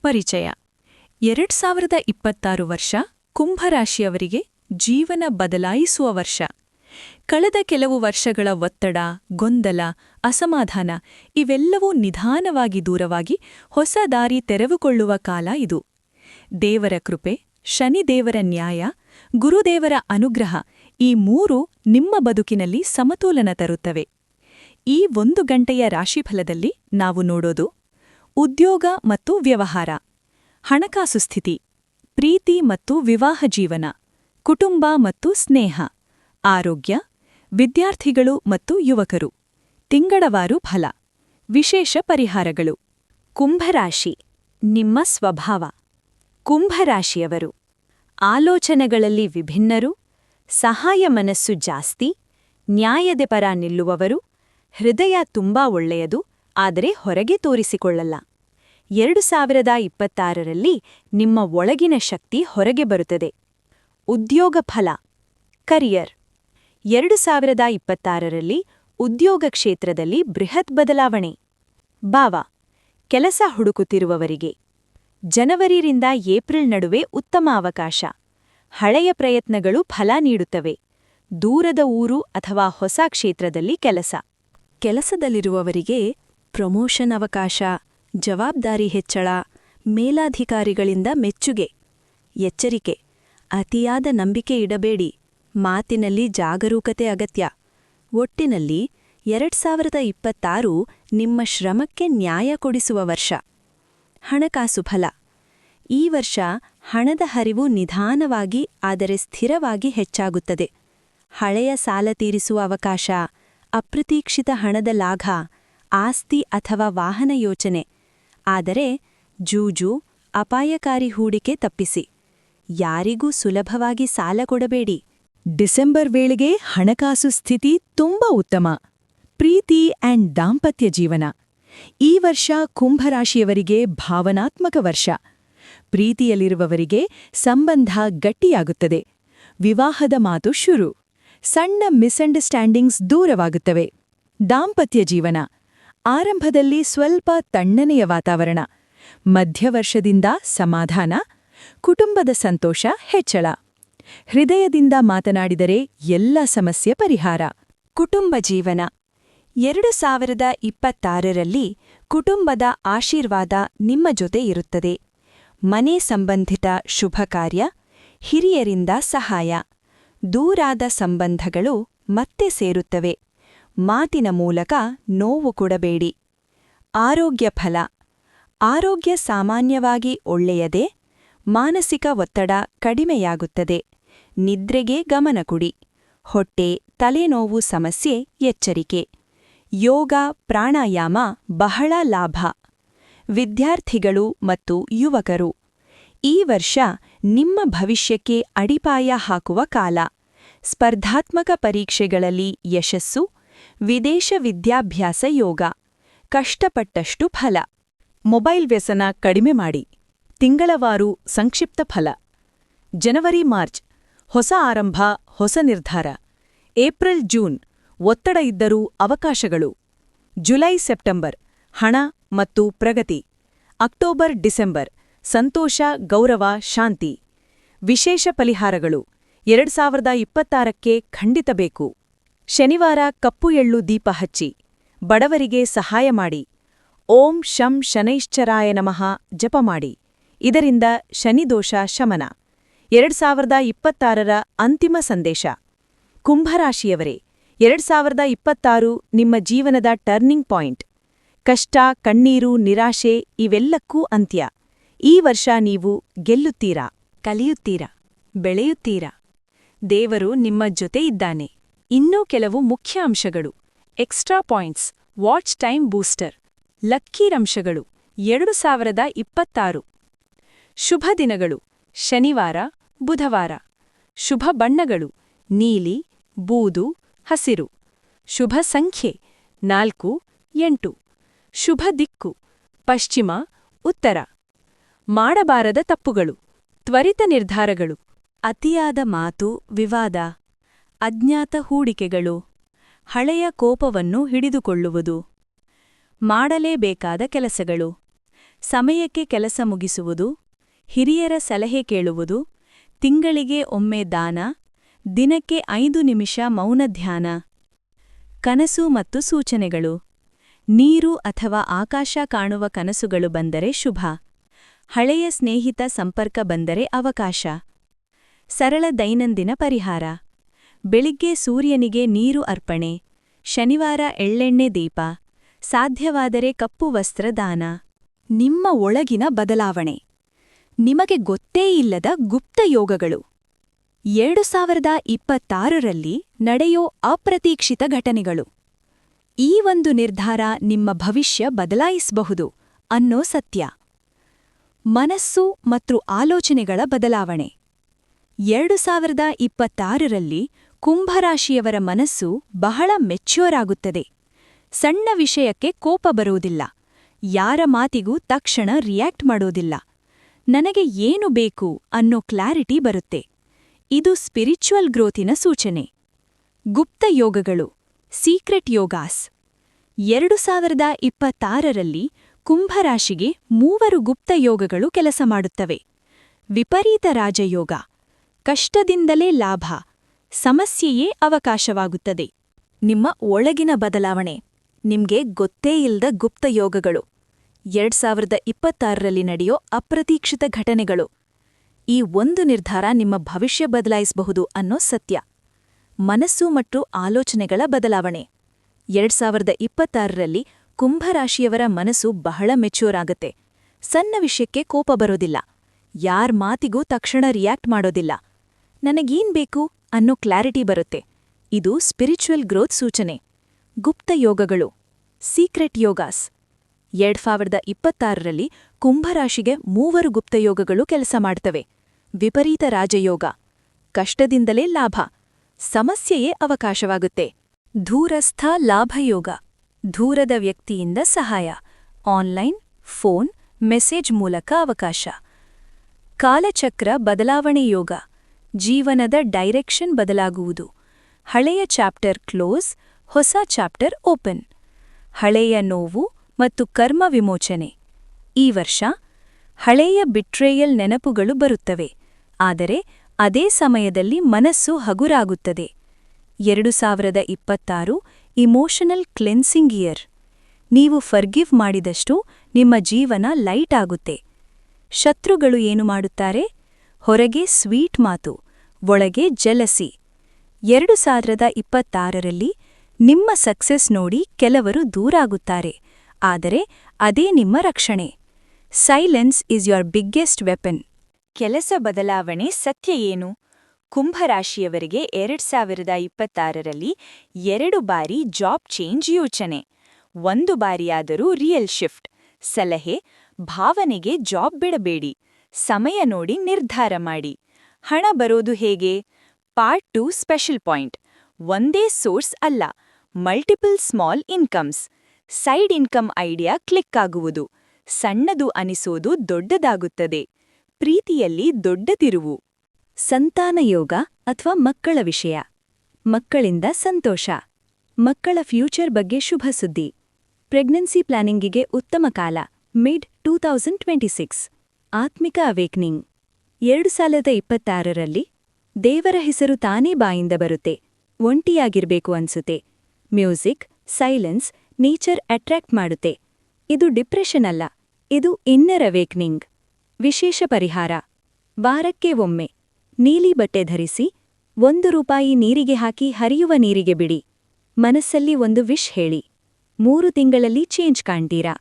ಪರಿಚಯ 2026 ವರ್ಷ ಕುಂಭರಾಶಿಯವರಿಗೆ ಜೀವನ ಬದಲಾಯಿಸುವ ವರ್ಷ. ಕಳೆದ ಕೆಲವು ವರ್ಷಗಳ ಒತ್ತಡ, ಗೊಂದಲ, ಅಸಮಾಧಾನ ಇವೆಲ್ಲವೂ ನಿಧಾನವಾಗಿ ದೂರವಾಗಿ ಹೊಸ ದಾರಿ ತೆರೆದುಕೊಳ್ಳುವ ಕಾಲ ಇದು. ದೇವರ ಕೃಪೆ, ಶನಿದೇವರ ನ್ಯಾಯ, ಗುರುದೇವರ ಅನುಗ್ರಹ ಈ ಮೂರೂ ನಿಮ್ಮ ಬದುಕಿನಲ್ಲಿ ಸಮತೋಲನ ತರುತ್ತವೆ. ಈ 1 ಗಂಟೆಯ ರಾಶಿಫಲದಲ್ಲಿ ನಾವು ನೋಡೋದು: ಉದ್ಯೋಗ ಮತ್ತು ವ್ಯವಹಾರ, ಹಣಕಾಸು ಸ್ಥಿತಿ, ಪ್ರೀತಿ ಮತ್ತು ವಿವಾಹ ಜೀವನ, ಕುಟುಂಬ ಮತ್ತು ಸ್ನೇಹ, ಆರೋಗ್ಯ, ವಿದ್ಯಾರ್ಥಿಗಳು ಮತ್ತು ಯುವಕರು. ತಿಂಗಳವಾರು ಫಲ, ವಿಶೇಷ ಪರಿಹಾರಗಳು. ಕುಂಭರಾಶಿ, ನಿಮ್ಮ ಸ್ವಭಾವ. ಕುಂಭರಾಶಿಯವರು ಆಲೋಚನೆಗಳಲ್ಲಿ ವಿಭಿನ್ನರು, ಸಹಾಯ ಮನಸ್ಸು ಜಾಸ್ತಿ, ನ್ಯಾಯದ ಪರ ನಿಲ್ಲುವವರು, ಹೃದಯ ತುಂಬಾ ಒಳ್ಳೆಯದು, ಆದರೆ ಹೊರಗೆ ತೋರಿಸಿಕೊಳ್ಳಲ್ಲ. 2026ರಲ್ಲಿ ನಿಮ್ಮ ಒಳಗಿನ ಶಕ್ತಿ ಹೊರಗೆ ಬರುತ್ತದೆ. ಉದ್ಯೋಗ ಫಲ, ಕರಿಯರ್. 2026ರಲ್ಲಿ ಉದ್ಯೋಗ ಕ್ಷೇತ್ರದಲ್ಲಿ ಬೃಹತ್ ಬದಲಾವಣೆ. ಭಾವ, ಕೆಲಸ ಹುಡುಕುತ್ತಿರುವವರಿಗೆ ಜನವರಿಯಿಂದ ಏಪ್ರಿಲ್ ನಡುವೆ ಉತ್ತಮ ಅವಕಾಶ. ಹಳೆಯ ಪ್ರಯತ್ನಗಳು ಫಲ ನೀಡುತ್ತವೆ. ದೂರದ ಊರು ಅಥವಾ ಹೊಸ ಕ್ಷೇತ್ರದಲ್ಲಿ ಕೆಲಸ. ಕೆಲಸದಲ್ಲಿರುವವರಿಗೆ ಪ್ರಮೋಷನ್ ಅವಕಾಶ, ಜವಾಬ್ದಾರಿ ಹೆಚ್ಚಳ, ಮೇಲಾಧಿಕಾರಿಗಳಿಂದ ಮೆಚ್ಚುಗೆ. ಎಚ್ಚರಿಕೆ: ಅತಿಯಾದ ನಂಬಿಕೆ ಇಡಬೇಡಿ, ಮಾತಿನಲ್ಲಿ ಜಾಗರೂಕತೆ ಅಗತ್ಯ. ಒಟ್ಟಿನಲ್ಲಿ 2026 ನಿಮ್ಮ ಶ್ರಮಕ್ಕೆ ನ್ಯಾಯ ಕೊಡಿಸುವ ವರ್ಷ. ಹಣಕಾಸು ಫಲ. ಈ ವರ್ಷ ಹಣದ ಹರಿವು ನಿಧಾನವಾಗಿ ಆದರೆ ಸ್ಥಿರವಾಗಿ ಹೆಚ್ಚಾಗುತ್ತದೆ. ಹಳೆಯ ಸಾಲ ತೀರಿಸುವ ಅವಕಾಶ, ಅಪ್ರತೀಕ್ಷಿತ ಹಣದ ಲಾಭ, ಆಸ್ತಿ ಅಥವಾ ವಾಹನ ಯೋಚನೆ. ಆದರೆ ಜೂಜು, ಅಪಾಯಕಾರಿ ಹೂಡಿಕೆ ತಪ್ಪಿಸಿ. ಯಾರಿಗೂ ಸುಲಭವಾಗಿ ಸಾಲ ಕೊಡಬೇಡಿ. ಡಿಸೆಂಬರ್ ವೇಳೆಗೆ ಹಣಕಾಸು ಸ್ಥಿತಿ ತುಂಬಾ ಉತ್ತಮ. ಪ್ರೀತಿ ಆ್ಯಂಡ್ ದಾಂಪತ್ಯ ಜೀವನ. ಈ ವರ್ಷ ಕುಂಭರಾಶಿಯವರಿಗೆ ಭಾವನಾತ್ಮಕ ವರ್ಷ. ಪ್ರೀತಿಯಲ್ಲಿರುವವರಿಗೆ ಸಂಬಂಧ ಗಟ್ಟಿಯಾಗುತ್ತದೆ. ವಿವಾಹದ ಮಾತು ಶುರು. ಸಣ್ಣ ಮಿಸ್ಅಂಡರ್ಸ್ಟ್ಯಾಂಡಿಂಗ್ಸ್ ದೂರವಾಗುತ್ತವೆ. ದಾಂಪತ್ಯ ಜೀವನ. ಆರಂಭದಲ್ಲಿ ಸ್ವಲ್ಪ ತಣ್ಣನೆಯ ವಾತಾವರಣ. ಮಧ್ಯವರ್ಷದಿಂದ ಸಮಾಧಾನ, ಕುಟುಂಬದ ಸಂತೋಷ ಹೆಚ್ಚಳ. ಹೃದಯದಿಂದ ಮಾತನಾಡಿದರೆ ಎಲ್ಲ ಸಮಸ್ಯೆ ಪರಿಹಾರ. ಕುಟುಂಬ ಜೀವನ. 2026ರಲ್ಲಿ ಕುಟುಂಬದ ಆಶೀರ್ವಾದ ನಿಮ್ಮ ಜೊತೆ ಇರುತ್ತದೆ. ಮನೆ ಸಂಬಂಧಿತ ಶುಭ ಕಾರ್ಯ, ಹಿರಿಯರಿಂದ ಸಹಾಯ. ದೂರಾದ ಸಂಬಂಧಗಳು ಮತ್ತೆ ಸೇರುತ್ತವೆ. ಮಾತಿನ ಮೂಲಕ ನೋವು ಕೊಡಬೇಡಿ. ಆರೋಗ್ಯ ಫಲ. ಆರೋಗ್ಯ ಸಾಮಾನ್ಯವಾಗಿ ಒಳ್ಳೆಯದೇ. ಮಾನಸಿಕ ಒತ್ತಡ ಕಡಿಮೆಯಾಗುತ್ತದೆ. ನಿದ್ರೆಗೆ ಗಮನ ಕೊಡಿ. ಹೊಟ್ಟೆ, ತಲೆನೋವು ಸಮಸ್ಯೆ ಎಚ್ಚರಿಕೆ. ಯೋಗ, ಪ್ರಾಣಾಯಾಮ ಬಹಳ ಲಾಭ. ವಿದ್ಯಾರ್ಥಿಗಳು ಮತ್ತು ಯುವಕರು. ಈ ವರ್ಷ ನಿಮ್ಮ ಭವಿಷ್ಯಕ್ಕೆ ಅಡಿಪಾಯ ಹಾಕುವ ಕಾಲ. ಸ್ಪರ್ಧಾತ್ಮಕ ಪರೀಕ್ಷೆಗಳಲ್ಲಿ ಯಶಸ್ಸು, ವಿದೇಶ ವಿದ್ಯಾಭ್ಯಾಸ ಯೋಗ. ಕಷ್ಟಪಟ್ಟಷ್ಟು ಫಲ. ಮೊಬೈಲ್ ವ್ಯಸನ ಕಡಿಮೆ ಮಾಡಿ. ತಿಂಗಳವಾರು ಸಂಕ್ಷಿಪ್ತ ಫಲ. ಜನವರಿ-ಮಾರ್ಚ್ ಹೊಸ ಆರಂಭ, ಹೊಸ ನಿರ್ಧಾರ. ಏಪ್ರಿಲ್-ಜೂನ್ ಒತ್ತಡ ಇದ್ದರೂ ಅವಕಾಶಗಳು. ಜುಲೈ-ಸೆಪ್ಟೆಂಬರ್ ಹಣ ಮತ್ತು ಪ್ರಗತಿ. ಅಕ್ಟೋಬರ್-ಡಿಸೆಂಬರ್ ಸಂತೋಷ, ಗೌರವ, ಶಾಂತಿ. ವಿಶೇಷ ಪರಿಹಾರಗಳು 2026ಕ್ಕೆ ಖಂಡಿತ ಬೇಕು. ಶನಿವಾರ ಕಪ್ಪು ಎಳ್ಳು ದೀಪ ಹಚ್ಚಿ. ಬಡವರಿಗೆ ಸಹಾಯ ಮಾಡಿ. ಓಂ ಶಂ ಶನೈಶ್ಚರಾಯ ನಮಃ ಜಪ ಮಾಡಿ. ಇದರಿಂದ ಶನಿದೋಷ ಶಮನ. 2026ರ ಅಂತಿಮ ಸಂದೇಶ. ಕುಂಭರಾಶಿಯವರೇ, 2026 ನಿಮ್ಮ ಜೀವನದ ಟರ್ನಿಂಗ್ ಪಾಯಿಂಟ್. ಕಷ್ಟ, ಕಣ್ಣೀರು, ನಿರಾಶೆ ಇವೆಲ್ಲಕ್ಕೂ ಅಂತ್ಯ. ಈ ವರ್ಷ ನೀವು ಗೆಲ್ಲುತ್ತೀರಾ, ಕಲಿಯುತ್ತೀರಾ, ಬೆಳೆಯುತ್ತೀರಾ. ದೇವರು ನಿಮ್ಮ ಜೊತೆ ಇದ್ದಾನೆ. ಇನ್ನೂ ಕೆಲವು ಮುಖ್ಯ ಅಂಶಗಳು. Extra points, watch time booster. ಲಕ್ಕೀರಂಶಗಳು 2026. ಶುಭ ದಿನಗಳು: ಶನಿವಾರ, ಬುಧವಾರ. ಶುಭ ಬಣ್ಣಗಳು: ನೀಲಿ, ಬೂದು, ಹಸಿರು. ಶುಭ ಸಂಖ್ಯೆ 4, 8. ಶುಭ ದಿಕ್ಕು: ಪಶ್ಚಿಮ, ಉತ್ತರ. ಮಾಡಬಾರದ ತಪ್ಪುಗಳು: ತ್ವರಿತ ನಿರ್ಧಾರಗಳು, ಅತಿಯಾದ ಮಾತು, ವಿವಾದ, ಅಜ್ಞಾತ ಹೂಡಿಕೆಗಳು, ಹಳೆಯ ಕೋಪವನ್ನು ಹಿಡಿದುಕೊಳ್ಳುವುದು. ಮಾಡಲೇಬೇಕಾದ ಕೆಲಸಗಳು: ಸಮಯಕ್ಕೆ ಕೆಲಸ ಮುಗಿಸುವುದು, ಹಿರಿಯರ ಸಲಹೆ ಕೇಳುವುದು, ತಿಂಗಳಿಗೆ ಒಮ್ಮೆ ದಾನ, ದಿನಕ್ಕೆ 5 ನಿಮಿಷ ಮೌನ ಧ್ಯಾನ. ಕನಸು ಮತ್ತು ಸೂಚನೆಗಳು. ನೀರು ಅಥವಾ ಆಕಾಶ ಕಾಣುವ ಕನಸುಗಳು ಬಂದರೆ ಶುಭ. ಹಳೆಯ ಸ್ನೇಹಿತ ಸಂಪರ್ಕ ಬಂದರೆ ಅವಕಾಶ. ಸರಳ ದೈನಂದಿನ ಪರಿಹಾರ. ಬೆಳಿಗ್ಗೆ ಸೂರ್ಯನಿಗೆ ನೀರು ಅರ್ಪಣೆ, ಶನಿವಾರ ಎಳ್ಳೆಣ್ಣೆ ದೀಪ, ಸಾಧ್ಯವಾದರೆ ಕಪ್ಪು ವಸ್ತ್ರ ದಾನ. ನಿಮ್ಮ ಒಳಗಿನ ಬದಲಾವಣೆ. ನಿಮಗೆ ಗೊತ್ತೇ ಇಲ್ಲದ ಗುಪ್ತ ಯೋಗಗಳು. 2026ರಲ್ಲಿ ನಡೆಯೋ ಅಪ್ರತೀಕ್ಷಿತ ಘಟನೆಗಳು. ಈ ಒಂದು ನಿರ್ಧಾರ ನಿಮ್ಮ ಭವಿಷ್ಯ ಬದಲಾಯಿಸಬಹುದು ಅನ್ನೋ ಸತ್ಯ. ಮನಸ್ಸು ಮತ್ತು ಆಲೋಚನೆಗಳ ಬದಲಾವಣೆ. 2026ರಲ್ಲಿ ಕುಂಭರಾಶಿಯವರ ಮನಸ್ಸು ಬಹಳ ಮೆಚ್ಯೂರ್ ಆಗುತ್ತದೆ. ಸಣ್ಣ ವಿಷಯಕ್ಕೆ ಕೋಪ ಬರುವುದಿಲ್ಲ. ಯಾರ ಮಾತಿಗೂ ತಕ್ಷಣ ರಿಯಾಕ್ಟ್ ಮಾಡೋದಿಲ್ಲ. ನನಗೆ ಏನು ಬೇಕು ಅನ್ನೋ ಕ್ಲಾರಿಟಿ ಬರುತ್ತೆ. ಇದು ಸ್ಪಿರಿಚುವಲ್ ಗ್ರೋತಿನ ಸೂಚನೆ. ಗುಪ್ತ ಯೋಗಗಳು, ಸೀಕ್ರೆಟ್ ಯೋಗಾಸ್. 2026ರಲ್ಲಿ ಕುಂಭರಾಶಿಗೆ 3 ಗುಪ್ತ ಯೋಗಗಳು ಕೆಲಸ ಮಾಡುತ್ತವೆ. ವಿಪರೀತ ರಾಜಯೋಗ. ಕಷ್ಟದಿಂದಲೇ ಲಾಭ, ಸಮಸ್ಯೆಯೇ ಅವಕಾಶವಾಗುತ್ತದೆ. ನಿಮ್ಮ ಒಳಗಿನ ಬದಲಾವಣೆ. ನಿಮ್ಗೆ ಗೊತ್ತೇ ಇಲ್ಲದ ಗುಪ್ತ ಯೋಗಗಳು. 2026ರಲ್ಲಿ ನಡೆಯೋ ಅಪ್ರತೀಕ್ಷಿತ ಘಟನೆಗಳು. ಈ ಒಂದು ನಿರ್ಧಾರ ನಿಮ್ಮ ಭವಿಷ್ಯ ಬದಲಾಯಿಸಬಹುದು ಅನ್ನೋ ಸತ್ಯ. ಮನಸ್ಸು ಮತ್ತು ಆಲೋಚನೆಗಳ ಬದಲಾವಣೆ. 2026ರಲ್ಲಿ ಕುಂಭರಾಶಿಯವರ ಮನಸ್ಸು ಬಹಳ ಮೆಚ್ಯೂರ್ ಆಗತ್ತೆ. ಸಣ್ಣ ವಿಷಯಕ್ಕೆ ಕೋಪ ಬರೋದಿಲ್ಲ. ಯಾರ್ ಮಾತಿಗೂ ತಕ್ಷಣ ರಿಯಾಕ್ಟ್ ಮಾಡೋದಿಲ್ಲ. ನನಗೇನ್ ಬೇಕು ಅನ್ನೋ ಕ್ಲಾರಿಟಿ ಬರುತ್ತೆ. ಇದು ಸ್ಪಿರಿಚುವಲ್ ಗ್ರೋತ್ ಸೂಚನೆ. ಗುಪ್ತ ಯೋಗಗಳು, ಸೀಕ್ರೆಟ್ ಯೋಗಾಸ್. 2026ರಲ್ಲಿ ಕುಂಭರಾಶಿಗೆ 3 ಗುಪ್ತ ಯೋಗಗಳು ಕೆಲಸ ಮಾಡ್ತವೆ. ವಿಪರೀತ ರಾಜಯೋಗ. ಕಷ್ಟದಿಂದಲೇ ಲಾಭ, ಸಮಸ್ಯೆಯೇ ಅವಕಾಶವಾಗುತ್ತೆ. ದೂರಸ್ಥ ಲಾಭಯೋಗ. ದೂರದ ವ್ಯಕ್ತಿಯಿಂದ ಸಹಾಯ. ಆನ್ಲೈನ್, ಫೋನ್, ಮೆಸೇಜ್ ಮೂಲಕ ಅವಕಾಶ. ಕಾಲಚಕ್ರ ಬದಲಾವಣೆ ಯೋಗ. ಜೀವನದ ಡೈರೆಕ್ಷನ್ ಬದಲಾಗುವುದು. ಹಳೆಯ ಚಾಪ್ಟರ್ ಕ್ಲೋಸ್, ಹೊಸ ಚಾಪ್ಟರ್ ಓಪನ್. ಹಳೆಯ ನೋವು ಮತ್ತು ಕರ್ಮ ವಿಮೋಚನೆ. ಈ ವರ್ಷ ಹಳೆಯ ಬಿಟ್ರೇಯಲ್ ನೆನಪುಗಳು ಬರುತ್ತವೆ, ಆದರೆ ಅದೇ ಸಮಯದಲ್ಲಿ ಮನಸ್ಸು ಹಗುರಾಗುತ್ತದೆ. 2026 ಇಮೋಷನಲ್ ಕ್ಲೆನ್ಸಿಂಗ್ ಇಯರ್. ನೀವು ಫರ್ಗಿವ್ ಮಾಡಿದಷ್ಟು ನಿಮ್ಮ ಜೀವನ ಲೈಟ್ ಆಗುತ್ತೆ. ಶತ್ರುಗಳು ಏನು ಮಾಡುತ್ತಾರೆ? ಹೊರಗೆ ಸ್ವೀಟ್ ಮಾತು, ಒಳಗೆ ಜೆಲಸಿ. 2026ರಲ್ಲಿ ನಿಮ್ಮ ಸಕ್ಸೆಸ್ ನೋಡಿ ಕೆಲವರು ದೂರಾಗುತ್ತಾರೆ, ಆದರೆ ಅದೇ ನಿಮ್ಮ ರಕ್ಷಣೆ. Silence is your biggest weapon. ಕೆಲಸ ಬದಲಾವಣೆ ಸತ್ಯ ಏನು? ಕುಂಭರಾಶಿಯವರಿಗೆ 2026ರಲ್ಲಿ 2 ಬಾರಿ ಜಾಬ್ ಚೇಂಜ್ ಯೋಚನೆ. 1 ಬಾರಿಯಾದರೂ ರಿಯಲ್ ಶಿಫ್ಟ್. ಸಲಹೆ: ಭಾವನೆಗೆ ಜಾಬ್ ಬಿಡಬೇಡಿ. ಸಮಯ ನೋಡಿ ನಿರ್ಧಾರ ಮಾಡಿ. ಹಣ ಬರೋದು ಹೇಗೆ? Part 2 special point. ಒಂದೇ ಸೋರ್ಸ್ ಅಲ್ಲ, multiple small incomes. Side income idea click ಆಗುವುದು. ಸಣ್ಣದು ಅನಿಸೋದು ದೊಡ್ಡದಾಗುತ್ತದೆ. ಪ್ರೀತಿಯಲ್ಲಿ ದೊಡ್ಡ ತಿರುವು. ಸಂತಾನ ಯೋಗ ಅಥವಾ ಮಕ್ಕಳ ವಿಷಯ. ಮಕ್ಕಳಿಂದ ಸಂತೋಷ. ಮಕ್ಕಳ ಫ್ಯೂಚರ್ ಬಗ್ಗೆ ಶುಭ ಸುದ್ದಿ. ಪ್ರೆಗ್ನೆನ್ಸಿ ಪ್ಲಾನಿಂಗಿಗೆ ಉತ್ತಮ ಕಾಲ. ಮಿಡ್ 2026. ಆತ್ಮಿಕ ಅವೇಕ್ನಿಂಗ್. 2026ರಲ್ಲಿ ದೇವರ ಹೆಸರು ತಾನೇ ಬಾಯಿಂದ ಬರುತ್ತೆ. ಒಂಟಿಯಾಗಿರ್ಬೇಕು ಅನ್ಸುತ್ತೆ. ಮ್ಯೂಸಿಕ್, ಸೈಲೆನ್ಸ್, ನೇಚರ್ ಅಟ್ರಾಕ್ಟ್ ಮಾಡುತ್ತೆ. ಇದು ಡಿಪ್ರೆಷನ್ ಅಲ್ಲ, ಇದು ಇನ್ನರ್ ಅವೇಕ್ನಿಂಗ್. ವಿಶೇಷ ಪರಿಹಾರ. ವಾರಕ್ಕೆ ಒಮ್ಮೆ ನೀಲಿ ಬಟ್ಟೆ ಧರಿಸಿ ₹1 ನೀರಿಗೆ ಹಾಕಿ ಹರಿಯುವ ನೀರಿಗೆ ಬಿಡಿ. ಮನಸ್ಸಲ್ಲಿ ಒಂದು ವಿಶ್ ಹೇಳಿ. 3 ತಿಂಗಳಲ್ಲಿ ಚೇಂಜ್ ಕಾಣ್ತೀರಾ.